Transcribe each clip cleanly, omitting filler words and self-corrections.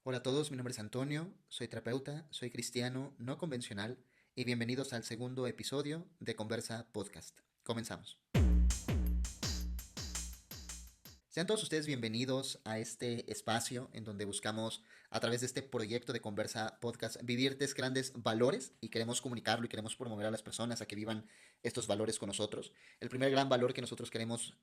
Hola a todos, mi nombre es Antonio, soy terapeuta, soy cristiano no convencional y bienvenidos al segundo episodio de Conversa Podcast. Comenzamos. Sean todos ustedes bienvenidos a este espacio en donde buscamos, a través de este proyecto de Conversa Podcast, vivir tres grandes valores y queremos comunicarlo y queremos promover a las personas a que vivan estos valores con nosotros. El primer gran valor que nosotros queremos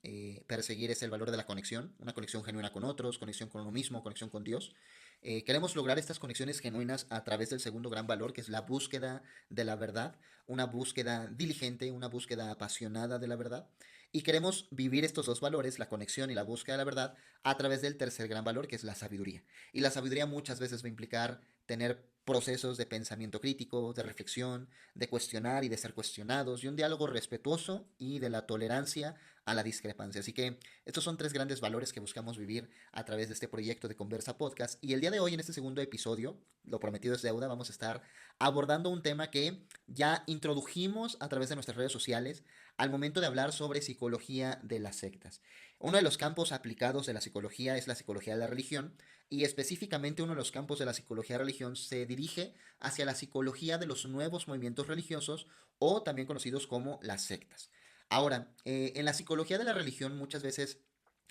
perseguir es el valor de la conexión, una conexión genuina con otros, conexión con uno mismo, conexión con Dios. Queremos lograr estas conexiones genuinas a través del segundo gran valor, que es la búsqueda de la verdad, una búsqueda diligente, una búsqueda apasionada de la verdad. Y queremos vivir estos dos valores, la conexión y la búsqueda de la verdad, a través del tercer gran valor, que es la sabiduría. Y la sabiduría muchas veces va a implicar tener procesos de pensamiento crítico, de reflexión, de cuestionar y de ser cuestionados, y un diálogo respetuoso y de la tolerancia a la discrepancia. Así que estos son tres grandes valores que buscamos vivir a través de este proyecto de Conversa Podcast. Y el día de hoy, en este segundo episodio, lo prometido es deuda, vamos a estar abordando un tema que ya introdujimos a través de nuestras redes sociales al momento de hablar sobre psicología de las sectas. Uno de los campos aplicados de la psicología es la psicología de la religión, y específicamente uno de los campos de la psicología de la religión se dirige hacia la psicología de los nuevos movimientos religiosos, o también conocidos como las sectas. Ahora, en la psicología de la religión muchas veces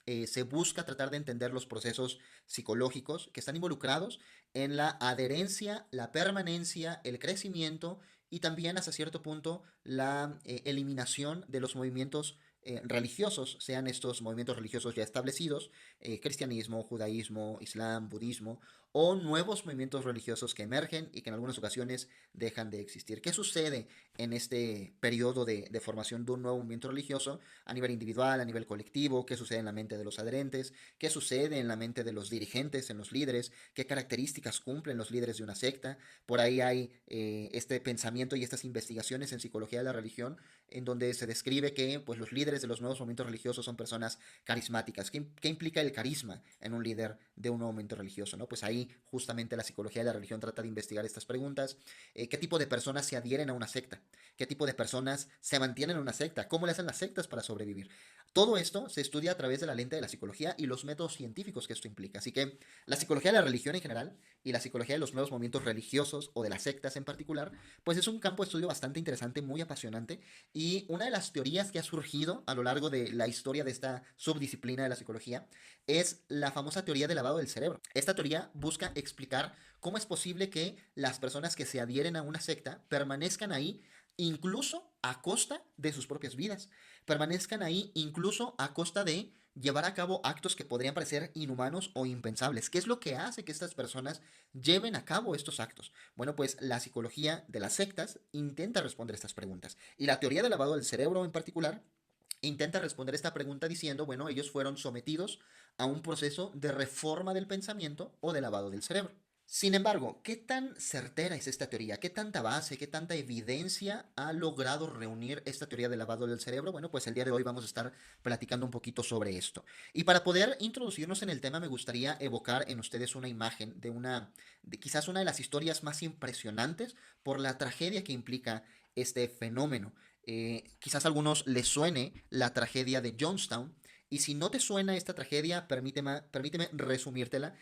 se busca tratar de entender los procesos psicológicos que están involucrados en la adherencia, la permanencia, el crecimiento y también hasta cierto punto la eliminación de los movimientos religiosos, sean estos movimientos religiosos ya establecidos, cristianismo, judaísmo, islam, budismo, o nuevos movimientos religiosos que emergen y que en algunas ocasiones dejan de existir. ¿Qué sucede en este periodo de formación de un nuevo movimiento religioso a nivel individual, a nivel colectivo? ¿Qué sucede en la mente de los adherentes? ¿Qué sucede en la mente de los dirigentes, en los líderes? ¿Qué características cumplen los líderes de una secta? Por ahí hay este pensamiento y estas investigaciones en psicología de la religión en donde se describe que pues, los líderes de los nuevos movimientos religiosos son personas carismáticas. ¿Qué implica el carisma en un líder de un nuevo movimiento religioso? ¿No? Pues ahí justamente la psicología de la religión trata de investigar estas preguntas. ¿Qué tipo de personas se adhieren a una secta? ¿Qué tipo de personas se mantienen en una secta? ¿Cómo le hacen las sectas para sobrevivir? Todo esto se estudia a través de la lente de la psicología y los métodos científicos que esto implica. Así que la psicología de la religión en general y la psicología de los nuevos movimientos religiosos o de las sectas en particular, pues es un campo de estudio bastante interesante, muy apasionante, y una de las teorías que ha surgido a lo largo de la historia de esta subdisciplina de la psicología es la famosa teoría del lavado del cerebro. Esta teoría busca explicar cómo es posible que las personas que se adhieren a una secta permanezcan ahí incluso a costa de sus propias vidas, permanezcan ahí incluso a costa de llevar a cabo actos que podrían parecer inhumanos o impensables. ¿Qué es lo que hace que estas personas lleven a cabo estos actos? Bueno, pues la psicología de las sectas intenta responder estas preguntas. Y la teoría del lavado del cerebro en particular intenta responder esta pregunta diciendo, bueno, ellos fueron sometidos a un proceso de reforma del pensamiento o de lavado del cerebro. Sin embargo, ¿qué tan certera es esta teoría? ¿Qué tanta base, qué tanta evidencia ha logrado reunir esta teoría del lavado del cerebro? Bueno, pues el día de hoy vamos a estar platicando un poquito sobre esto. Y para poder introducirnos en el tema, me gustaría evocar en ustedes una imagen de quizás una de las historias más impresionantes por la tragedia que implica este fenómeno. Quizás a algunos les suene la tragedia de Jonestown. Y si no te suena esta tragedia, permíteme resumírtela.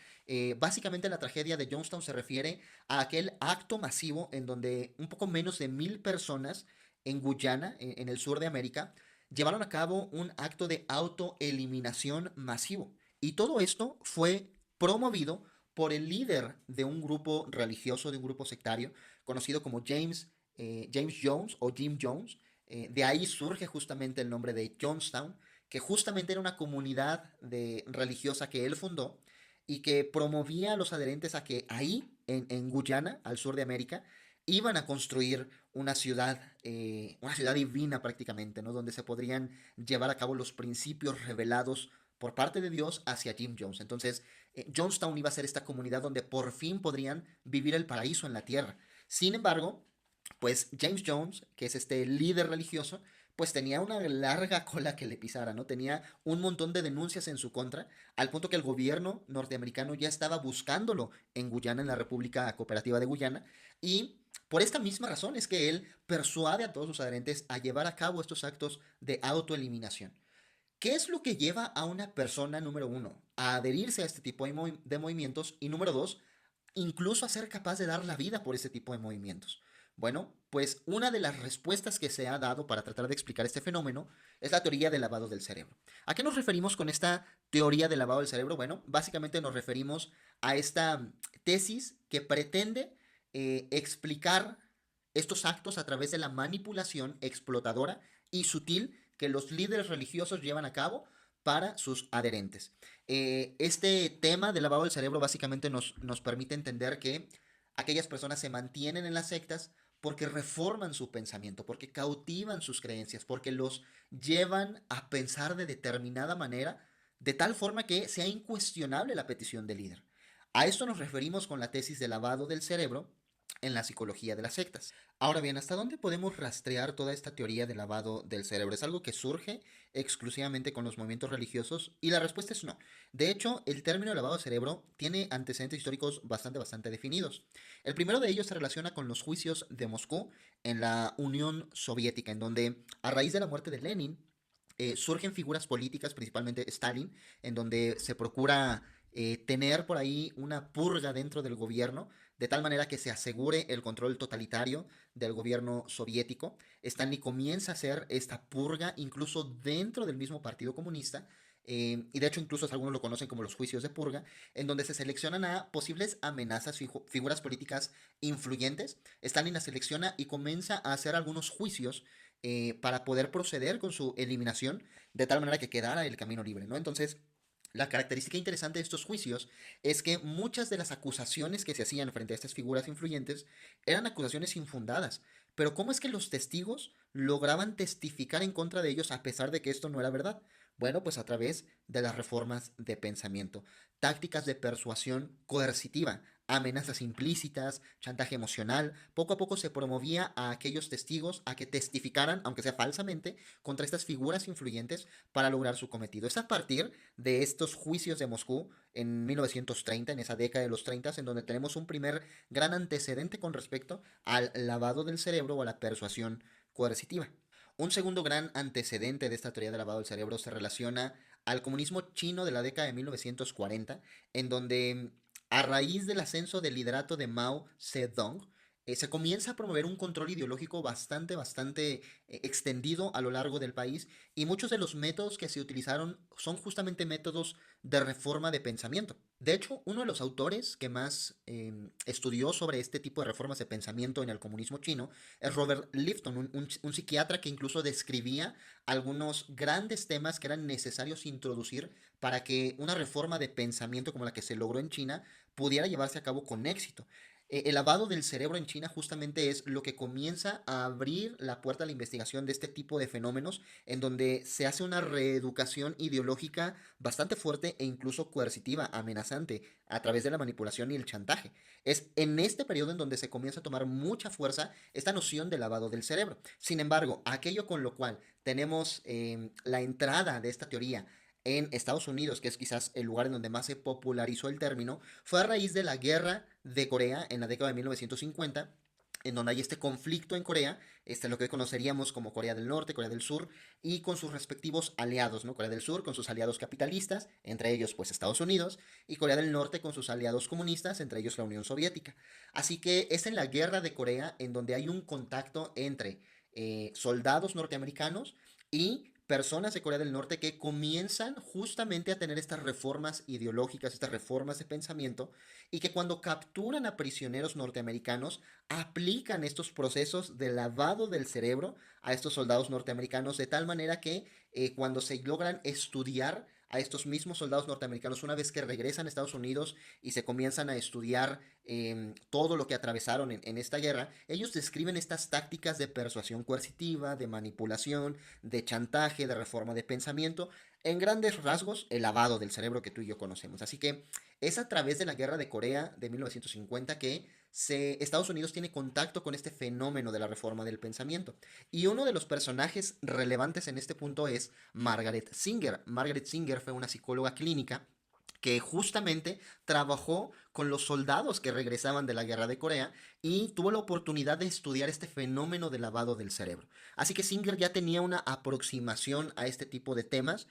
Básicamente la tragedia de Jonestown se refiere a aquel acto masivo en donde un poco menos de 1000 personas en Guyana, en el sur de América, llevaron a cabo un acto de autoeliminación masivo. Y todo esto fue promovido por el líder de un grupo religioso, de un grupo sectario, conocido como James Jones o Jim Jones. De ahí surge justamente el nombre de Jonestown, que justamente era una comunidad religiosa que él fundó y que promovía a los adherentes a que ahí, en Guyana, al sur de América, iban a construir una ciudad divina prácticamente, ¿no? Donde se podrían llevar a cabo los principios revelados por parte de Dios hacia Jim Jones. Entonces, Jonestown iba a ser esta comunidad donde por fin podrían vivir el paraíso en la tierra. Sin embargo, pues James Jones, que es este líder religioso, pues tenía una larga cola que le pisara, ¿no? Tenía un montón de denuncias en su contra, al punto que el gobierno norteamericano ya estaba buscándolo en Guyana, en la República Cooperativa de Guyana, y por esta misma razón es que él persuade a todos sus adherentes a llevar a cabo estos actos de autoeliminación. ¿Qué es lo que lleva a una persona, número uno, a adherirse a este tipo de movimientos? Y número dos, incluso a ser capaz de dar la vida por ese tipo de movimientos. Bueno, pues una de las respuestas que se ha dado para tratar de explicar este fenómeno es la teoría del lavado del cerebro. ¿A qué nos referimos con esta teoría del lavado del cerebro? Bueno, básicamente nos referimos a esta tesis que pretende explicar estos actos a través de la manipulación explotadora y sutil que los líderes religiosos llevan a cabo para sus adherentes. Este tema del lavado del cerebro básicamente nos permite entender que aquellas personas se mantienen en las sectas porque reforman su pensamiento, porque cautivan sus creencias, porque los llevan a pensar de determinada manera, de tal forma que sea incuestionable la petición del líder. A esto nos referimos con la tesis de lavado del cerebro en la psicología de las sectas. Ahora bien, ¿hasta dónde podemos rastrear toda esta teoría de lavado del cerebro? ¿Es algo que surge exclusivamente con los movimientos religiosos? Y la respuesta es no. De hecho, el término lavado del cerebro tiene antecedentes históricos bastante definidos. El primero de ellos se relaciona con los juicios de Moscú en la Unión Soviética, en donde a raíz de la muerte de Lenin, surgen figuras políticas, principalmente Stalin, en donde se procura tener por ahí una purga dentro del gobierno, de tal manera que se asegure el control totalitario del gobierno soviético. Stanley comienza a hacer esta purga incluso dentro del mismo Partido Comunista, y de hecho incluso algunos lo conocen como los juicios de purga, en donde se seleccionan a posibles amenazas, figuras políticas influyentes. Stalin las selecciona y comienza a hacer algunos juicios para poder proceder con su eliminación, de tal manera que quedara el camino libre, ¿no? Entonces, la característica interesante de estos juicios es que muchas de las acusaciones que se hacían frente a estas figuras influyentes eran acusaciones infundadas. Pero ¿cómo es que los testigos lograban testificar en contra de ellos a pesar de que esto no era verdad? Bueno, pues a través de las reformas de pensamiento, tácticas de persuasión coercitiva, amenazas implícitas, chantaje emocional. Poco a poco se promovía a aquellos testigos a que testificaran, aunque sea falsamente, contra estas figuras influyentes para lograr su cometido. Es a partir de estos juicios de Moscú en 1930, en esa década de los 30, en donde tenemos un primer gran antecedente con respecto al lavado del cerebro o a la persuasión coercitiva. Un segundo gran antecedente de esta teoría del lavado del cerebro se relaciona al comunismo chino de la década de 1940, en donde a raíz del ascenso del liderato de Mao Zedong, se comienza a promover un control ideológico bastante extendido a lo largo del país, y muchos de los métodos que se utilizaron son justamente métodos de reforma de pensamiento. De hecho, uno de los autores que más estudió sobre este tipo de reformas de pensamiento en el comunismo chino es Robert Lifton, un psiquiatra que incluso describía algunos grandes temas que eran necesarios introducir para que una reforma de pensamiento como la que se logró en China pudiera llevarse a cabo con éxito. El lavado del cerebro en China justamente es lo que comienza a abrir la puerta a la investigación de este tipo de fenómenos, en donde se hace una reeducación ideológica bastante fuerte e incluso coercitiva, amenazante, a través de la manipulación y el chantaje. Es en este periodo en donde se comienza a tomar mucha fuerza esta noción de lavado del cerebro. Sin embargo, aquello con lo cual tenemos la entrada de esta teoría en Estados Unidos, que es quizás el lugar en donde más se popularizó el término, fue a raíz de la guerra de Corea en la década de 1950, en donde hay este conflicto en Corea, lo que conoceríamos como Corea del Norte, Corea del Sur, y con sus respectivos aliados, ¿no? Corea del Sur con sus aliados capitalistas, entre ellos pues Estados Unidos, y Corea del Norte con sus aliados comunistas, entre ellos la Unión Soviética. Así que es en la guerra de Corea en donde hay un contacto entre soldados norteamericanos y personas de Corea del Norte que comienzan justamente a tener estas reformas ideológicas, estas reformas de pensamiento, y que cuando capturan a prisioneros norteamericanos aplican estos procesos de lavado del cerebro a estos soldados norteamericanos, de tal manera que cuando se logran estudiar a estos mismos soldados norteamericanos una vez que regresan a Estados Unidos y se comienzan a estudiar todo lo que atravesaron en esta guerra, ellos describen estas tácticas de persuasión coercitiva, de manipulación, de chantaje, de reforma de pensamiento, en grandes rasgos el lavado del cerebro que tú y yo conocemos. Así que es a través de la guerra de Corea de 1950 que Estados Unidos tiene contacto con este fenómeno de la reforma del pensamiento. Y uno de los personajes relevantes en este punto es Margaret Singer. Margaret Singer fue una psicóloga clínica que justamente trabajó con los soldados que regresaban de la guerra de Corea y tuvo la oportunidad de estudiar este fenómeno de lavado del cerebro. Así que Singer ya tenía una aproximación a este tipo de temas,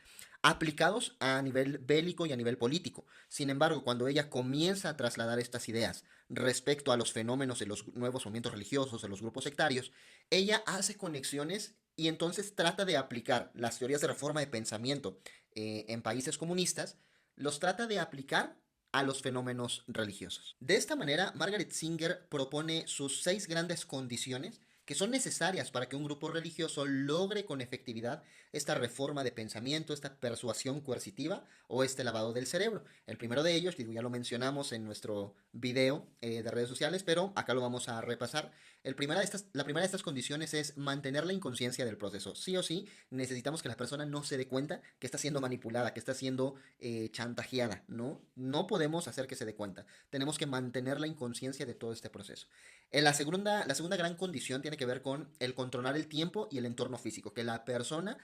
aplicados a nivel bélico y a nivel político. Sin embargo, cuando ella comienza a trasladar estas ideas respecto a los fenómenos de los nuevos movimientos religiosos, de los grupos sectarios, ella hace conexiones y entonces trata de aplicar las teorías de reforma de pensamiento en países comunistas, los trata de aplicar a los fenómenos religiosos. De esta manera, Margaret Singer propone sus 6 grandes condiciones que son necesarias para que un grupo religioso logre con efectividad esta reforma de pensamiento, esta persuasión coercitiva o este lavado del cerebro. El primero de ellos, digo, ya lo mencionamos en nuestro video de redes sociales, pero acá lo vamos a repasar. La primera de estas condiciones es mantener la inconsciencia del proceso. Sí o sí, necesitamos que la persona no se dé cuenta que está siendo manipulada, que está siendo chantajeada, ¿no? No podemos hacer que se dé cuenta. Tenemos que mantener la inconsciencia de todo este proceso. La segunda gran condición tiene que ver con el controlar el tiempo y el entorno físico, que la persona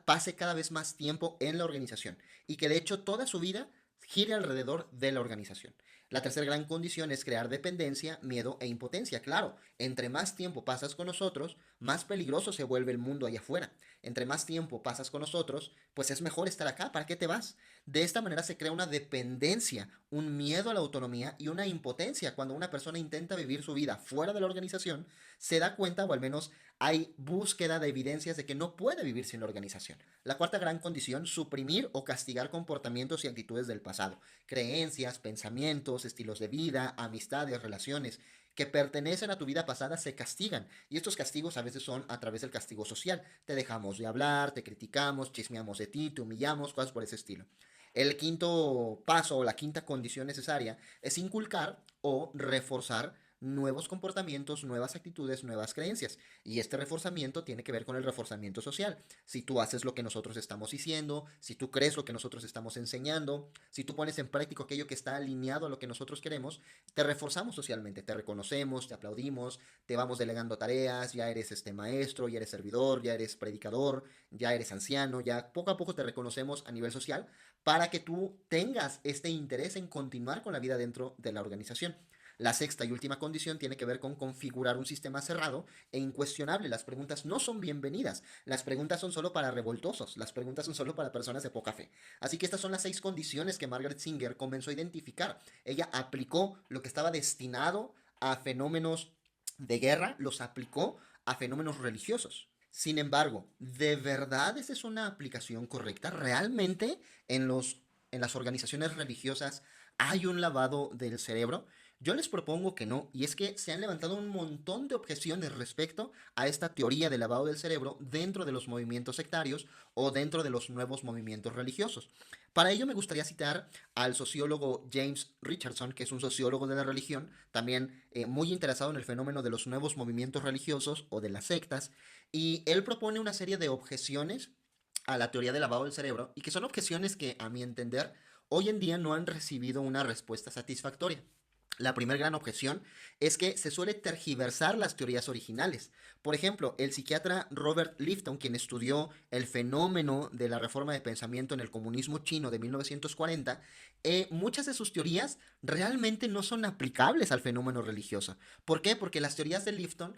pase cada vez más tiempo en la organización y que de hecho toda su vida gire alrededor de la organización. La tercera gran condición es crear dependencia, miedo e impotencia. Claro, entre más tiempo pasas con nosotros, más peligroso se vuelve el mundo allá afuera. Entre más tiempo pasas con nosotros, pues es mejor estar acá. ¿Para qué te vas? De esta manera se crea una dependencia, un miedo a la autonomía y una impotencia. Cuando una persona intenta vivir su vida fuera de la organización, se da cuenta, o al menos hay búsqueda de evidencias de que no puede vivir sin la organización. La cuarta gran condición, suprimir o castigar comportamientos y actitudes del pasado, creencias, pensamientos, estilos de vida, amistades, relaciones que pertenecen a tu vida pasada se castigan. Y estos castigos a veces son a través del castigo social. Te dejamos de hablar, te criticamos, chismeamos de ti, te humillamos, cosas por ese estilo. El quinto paso o la quinta condición necesaria es inculcar o reforzar nuevos comportamientos, nuevas actitudes, nuevas creencias. Y este reforzamiento tiene que ver con el reforzamiento social. Si tú haces lo que nosotros estamos diciendo, si tú crees lo que nosotros estamos enseñando, si tú pones en práctica aquello que está alineado a lo que nosotros queremos, te reforzamos socialmente, te reconocemos, te aplaudimos, te vamos delegando tareas, ya eres maestro, ya eres servidor, ya eres predicador, ya eres anciano, ya poco a poco te reconocemos a nivel social para que tú tengas este interés en continuar con la vida dentro de la organización. La sexta y última condición tiene que ver con configurar un sistema cerrado e incuestionable. Las preguntas no son bienvenidas. Las preguntas son solo para revoltosos. Las preguntas son solo para personas de poca fe. Así que estas son las 6 condiciones que Margaret Singer comenzó a identificar. Ella aplicó lo que estaba destinado a fenómenos de guerra, los aplicó a fenómenos religiosos. Sin embargo, ¿de verdad esa es una aplicación correcta? ¿Realmente en las organizaciones religiosas hay un lavado del cerebro? Yo les propongo que no, y es que se han levantado un montón de objeciones respecto a esta teoría de lavado del cerebro dentro de los movimientos sectarios o dentro de los nuevos movimientos religiosos. Para ello me gustaría citar al sociólogo James Richardson, que es un sociólogo de la religión, también muy interesado en el fenómeno de los nuevos movimientos religiosos o de las sectas, y él propone una serie de objeciones a la teoría del lavado del cerebro, y que son objeciones que, a mi entender, hoy en día no han recibido una respuesta satisfactoria. La primera gran objeción es que se suele tergiversar las teorías originales. Por ejemplo, el psiquiatra Robert Lifton, quien estudió el fenómeno de la reforma de pensamiento en el comunismo chino de 1940, muchas de sus teorías realmente no son aplicables al fenómeno religioso. ¿Por qué? Porque las teorías de Lifton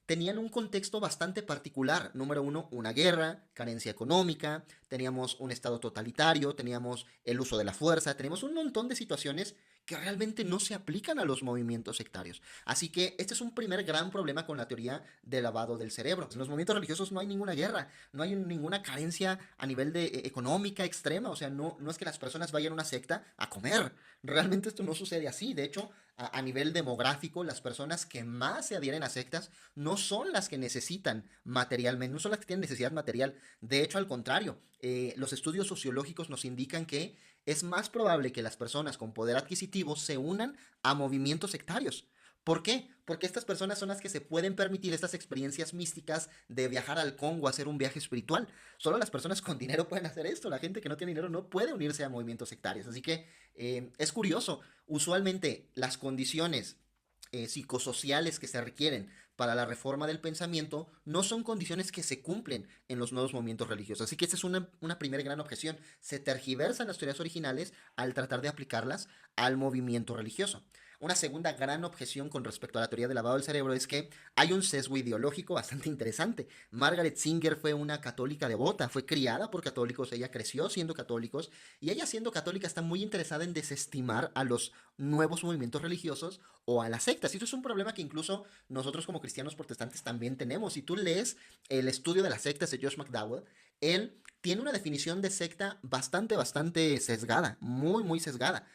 tenían un contexto bastante particular. Número uno, una guerra, carencia económica, teníamos un estado totalitario, teníamos el uso de la fuerza, tenemos un montón de situaciones que realmente no se aplican a los movimientos sectarios. Así que este es un primer gran problema con la teoría del lavado del cerebro. En los movimientos religiosos no hay ninguna guerra, no hay ninguna carencia a nivel de económica extrema, o sea, no es que las personas vayan a una secta a comer. Realmente esto no sucede así. De hecho, a nivel demográfico, las personas que más se adhieren a sectas no son las que necesitan materialmente, no son las que tienen necesidad material. De hecho, al contrario, los estudios sociológicos nos indican que es más probable que las personas con poder adquisitivo se unan a movimientos sectarios. ¿Por qué? Porque estas personas son las que se pueden permitir estas experiencias místicas de viajar al Congo a hacer un viaje espiritual. Solo las personas con dinero pueden hacer esto. La gente que no tiene dinero no puede unirse a movimientos sectarios. Así que es curioso. Usualmente las condiciones psicosociales que se requieren para la reforma del pensamiento no son condiciones que se cumplen en los nuevos movimientos religiosos. Así que esta es una primera gran objeción. Se tergiversan las teorías originales al tratar de aplicarlas al movimiento religioso. Una segunda gran objeción con respecto a la teoría del lavado del cerebro es que hay un sesgo ideológico bastante interesante. Margaret Singer fue una católica devota, fue criada por católicos, ella creció siendo católicos y ella siendo católica está muy interesada en desestimar a los nuevos movimientos religiosos o a las sectas. Y eso es un problema que incluso nosotros como cristianos protestantes también tenemos. Si tú lees el estudio de las sectas de Josh McDowell, él tiene una definición de secta bastante sesgada, muy sesgada.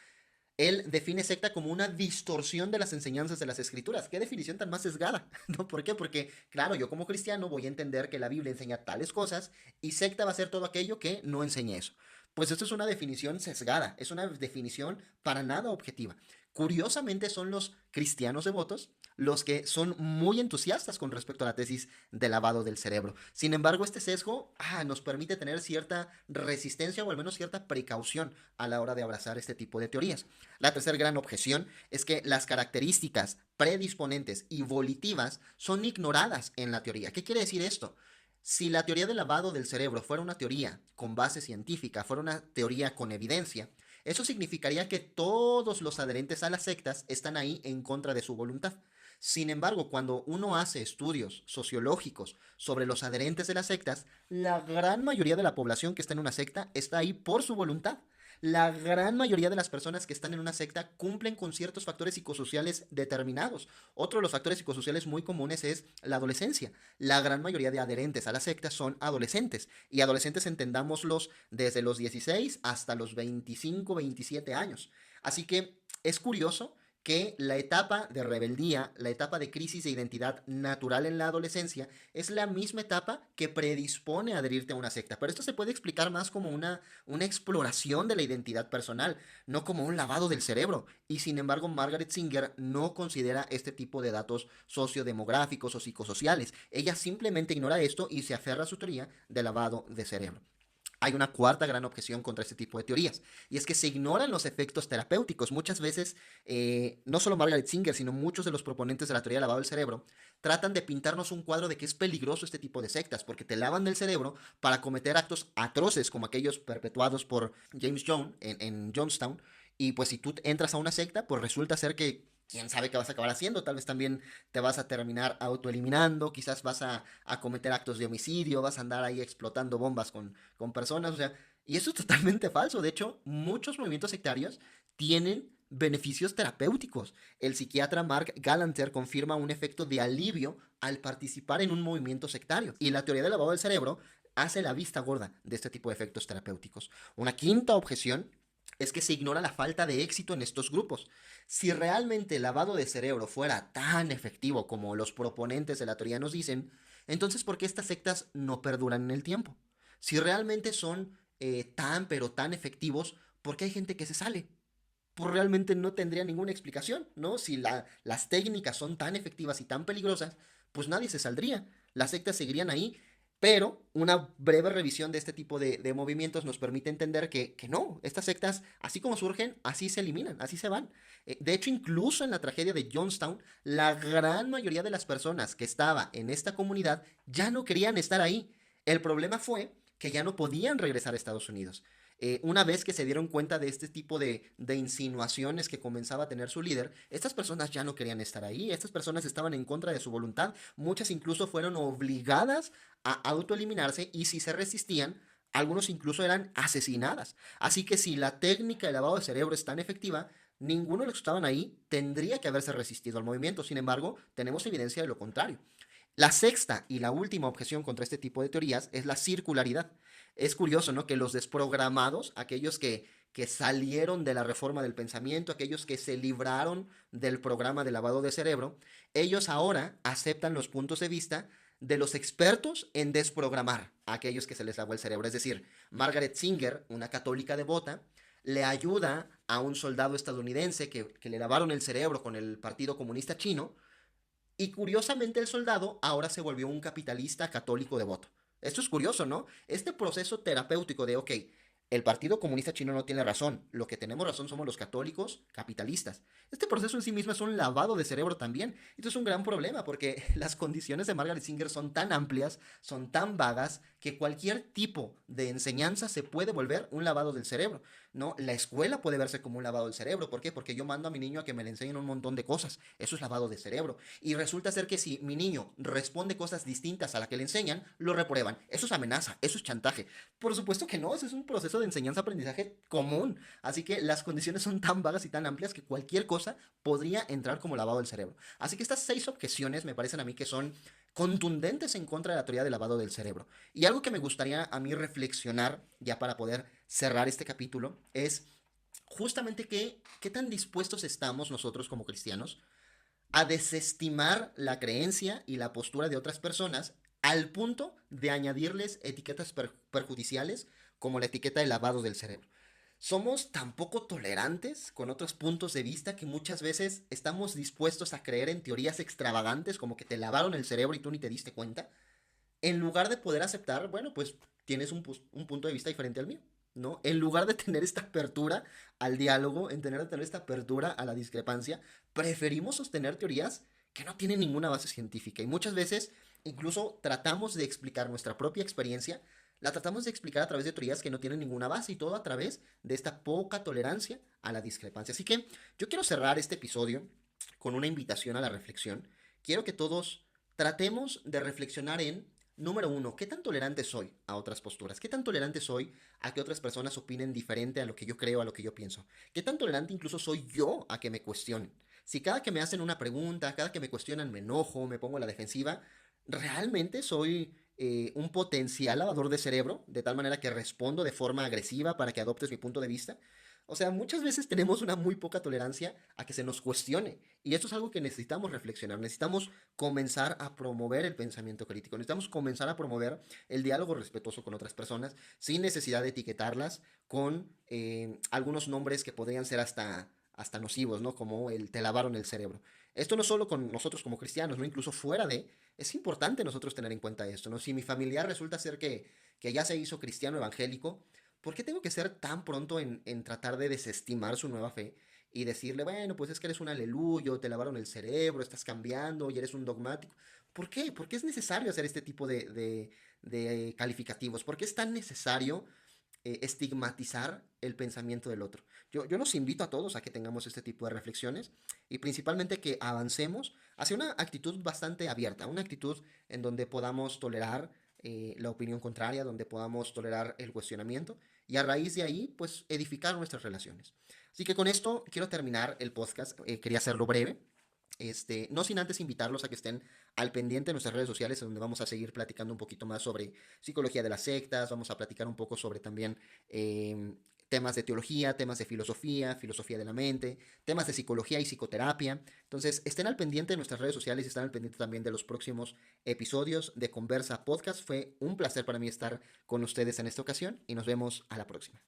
Él define secta como una distorsión de las enseñanzas de las escrituras. ¿Qué definición tan más sesgada? ¿No? ¿Por qué? Porque, claro, yo como cristiano voy a entender que la Biblia enseña tales cosas y secta va a ser todo aquello que no enseñe eso. Pues esto es una definición sesgada, es una definición para nada objetiva. Curiosamente son los cristianos devotos los que son muy entusiastas con respecto a la tesis de lavado del cerebro. Sin embargo, este sesgo nos permite tener cierta resistencia o al menos cierta precaución a la hora de abrazar este tipo de teorías. La tercera gran objeción es que las características predisponentes y volitivas son ignoradas en la teoría. ¿Qué quiere decir esto? Si la teoría del lavado del cerebro fuera una teoría con base científica, fuera una teoría con evidencia, eso significaría que todos los adherentes a las sectas están ahí en contra de su voluntad. Sin embargo, cuando uno hace estudios sociológicos sobre los adherentes de las sectas, la gran mayoría de la población que está en una secta está ahí por su voluntad. La gran mayoría de las personas que están en una secta cumplen con ciertos factores psicosociales determinados. Otro de los factores psicosociales muy comunes es la adolescencia. La gran mayoría de adherentes a la secta son adolescentes. Y adolescentes entendámoslos desde los 16 hasta los 25, 27 años. Así que es curioso que la etapa de rebeldía, la etapa de crisis de identidad natural en la adolescencia, es la misma etapa que predispone a adherirte a una secta. Pero esto se puede explicar más como una exploración de la identidad personal, no como un lavado del cerebro. Y sin embargo, Margaret Singer no considera este tipo de datos sociodemográficos o psicosociales. Ella simplemente ignora esto y se aferra a su teoría de lavado de cerebro. Hay una cuarta gran objeción contra este tipo de teorías, y es que se ignoran los efectos terapéuticos. Muchas veces, no solo Margaret Singer, sino muchos de los proponentes de la teoría del lavado del cerebro, tratan de pintarnos un cuadro de que es peligroso este tipo de sectas, porque te lavan del cerebro para cometer actos atroces como aquellos perpetuados por James Jones en Jonestown, y pues si tú entras a una secta, pues resulta ser que quién sabe qué vas a acabar haciendo. Tal vez también te vas a terminar autoeliminando, quizás vas a cometer actos de homicidio, vas a andar ahí explotando bombas con personas, o sea, y eso es totalmente falso. De hecho, muchos movimientos sectarios tienen beneficios terapéuticos. El psiquiatra Mark Galanter confirma un efecto de alivio al participar en un movimiento sectario. Y la teoría del lavado del cerebro hace la vista gorda de este tipo de efectos terapéuticos. Una quinta objeción es que se ignora la falta de éxito en estos grupos. Si realmente el lavado de cerebro fuera tan efectivo como los proponentes de la teoría nos dicen, entonces ¿por qué estas sectas no perduran en el tiempo? Si realmente son pero tan efectivos, ¿por qué hay gente que se sale? Pues realmente no tendría ninguna explicación, ¿no? Si las técnicas son tan efectivas y tan peligrosas, pues nadie se saldría. Las sectas seguirían ahí, pero una breve revisión de este tipo de movimientos nos permite entender que no, estas sectas, así como surgen, así se eliminan, así se van. De hecho, incluso en la tragedia de Jonestown, la gran mayoría de las personas que estaba en esta comunidad ya no querían estar ahí. El problema fue que ya no podían regresar a Estados Unidos. Una vez que se dieron cuenta de este tipo de insinuaciones que comenzaba a tener su líder, estas personas ya no querían estar ahí, estas personas estaban en contra de su voluntad, muchas incluso fueron obligadas a autoeliminarse y si se resistían, algunos incluso eran asesinadas. Así que si la técnica de lavado de cerebro es tan efectiva, ninguno de los que estaban ahí tendría que haberse resistido al movimiento. Sin embargo, tenemos evidencia de lo contrario. La sexta y la última objeción contra este tipo de teorías es la circularidad. Es curioso, ¿no? Que los desprogramados, aquellos que salieron de la reforma del pensamiento, aquellos que se libraron del programa de lavado de cerebro, ellos ahora aceptan los puntos de vista de los expertos en desprogramar a aquellos que se les lavó el cerebro. Es decir, Margaret Singer, una católica devota, le ayuda a un soldado estadounidense que le lavaron el cerebro con el Partido Comunista Chino y curiosamente el soldado ahora se volvió un capitalista católico devoto. Esto es curioso, ¿no? Este proceso terapéutico de, ok, el Partido Comunista Chino no tiene razón, lo que tenemos razón somos los católicos capitalistas. Este proceso en sí mismo es un lavado de cerebro también. Esto es un gran problema porque las condiciones de Margaret Singer son tan amplias, son tan vagas, que cualquier tipo de enseñanza se puede volver un lavado del cerebro, ¿no? La escuela puede verse como un lavado del cerebro. ¿Por qué? Porque yo mando a mi niño a que me le enseñen un montón de cosas. Eso es lavado de cerebro. Y resulta ser que si mi niño responde cosas distintas a la que le enseñan, lo reprueban. Eso es amenaza, eso es chantaje. Por supuesto que no, eso es un proceso de enseñanza-aprendizaje común. Así que las condiciones son tan vagas y tan amplias que cualquier cosa podría entrar como lavado del cerebro. Así que estas 6 objeciones me parecen a mí que son contundentes en contra de la teoría del lavado del cerebro. Y algo que me gustaría a mí reflexionar, ya para poder cerrar este capítulo, es justamente qué tan dispuestos estamos nosotros como cristianos a desestimar la creencia y la postura de otras personas al punto de añadirles etiquetas perjudiciales como la etiqueta de lavado del cerebro. Somos tan poco tolerantes con otros puntos de vista que muchas veces estamos dispuestos a creer en teorías extravagantes como que te lavaron el cerebro y tú ni te diste cuenta, en lugar de poder aceptar, bueno, pues tienes un punto de vista diferente al mío, ¿no? En lugar de tener esta apertura al diálogo, de tener esta apertura a la discrepancia, preferimos sostener teorías que no tienen ninguna base científica. Y muchas veces incluso tratamos de explicar nuestra propia experiencia, la tratamos de explicar a través de teorías que no tienen ninguna base y todo a través de esta poca tolerancia a la discrepancia. Así que yo quiero cerrar este episodio con una invitación a la reflexión. Quiero que todos tratemos de reflexionar en número uno, ¿qué tan tolerante soy a otras posturas? ¿Qué tan tolerante soy a que otras personas opinen diferente a lo que yo creo, a lo que yo pienso? ¿Qué tan tolerante incluso soy yo a que me cuestionen? Si cada que me hacen una pregunta, cada que me cuestionan me enojo, me pongo a la defensiva, ¿realmente soy un potencial lavador de cerebro? De tal manera que respondo de forma agresiva para que adoptes mi punto de vista. O sea, muchas veces tenemos una muy poca tolerancia a que se nos cuestione. Y esto es algo que necesitamos reflexionar. Necesitamos comenzar a promover el pensamiento crítico. Necesitamos comenzar a promover el diálogo respetuoso con otras personas sin necesidad de etiquetarlas con algunos nombres que podrían ser hasta nocivos, ¿no? Como el te lavaron el cerebro. Esto no solo con nosotros como cristianos, ¿no? Incluso fuera de, es importante nosotros tener en cuenta esto, ¿no? Si mi familiar resulta ser que ya se hizo cristiano evangélico, ¿por qué tengo que ser tan pronto en tratar de desestimar su nueva fe y decirle, bueno, pues es que eres un aleluyo, te lavaron el cerebro, estás cambiando y eres un dogmático? ¿Por qué? ¿Por qué es necesario hacer este tipo de calificativos? ¿Por qué es tan necesario estigmatizar el pensamiento del otro? Yo los invito a todos a que tengamos este tipo de reflexiones y principalmente que avancemos hacia una actitud bastante abierta, una actitud en donde podamos tolerar la opinión contraria, donde podamos tolerar el cuestionamiento y a raíz de ahí, pues, edificar nuestras relaciones. Así que con esto quiero terminar el podcast. Quería hacerlo breve. No sin antes invitarlos a que estén al pendiente de nuestras redes sociales, en donde vamos a seguir platicando un poquito más sobre psicología de las sectas, vamos a platicar un poco sobre también temas de teología, temas de filosofía, filosofía de la mente, temas de psicología y psicoterapia. Entonces, estén al pendiente de nuestras redes sociales y estén al pendiente también de los próximos episodios de Conversa Podcast. Fue un placer para mí estar con ustedes en esta ocasión y nos vemos a la próxima.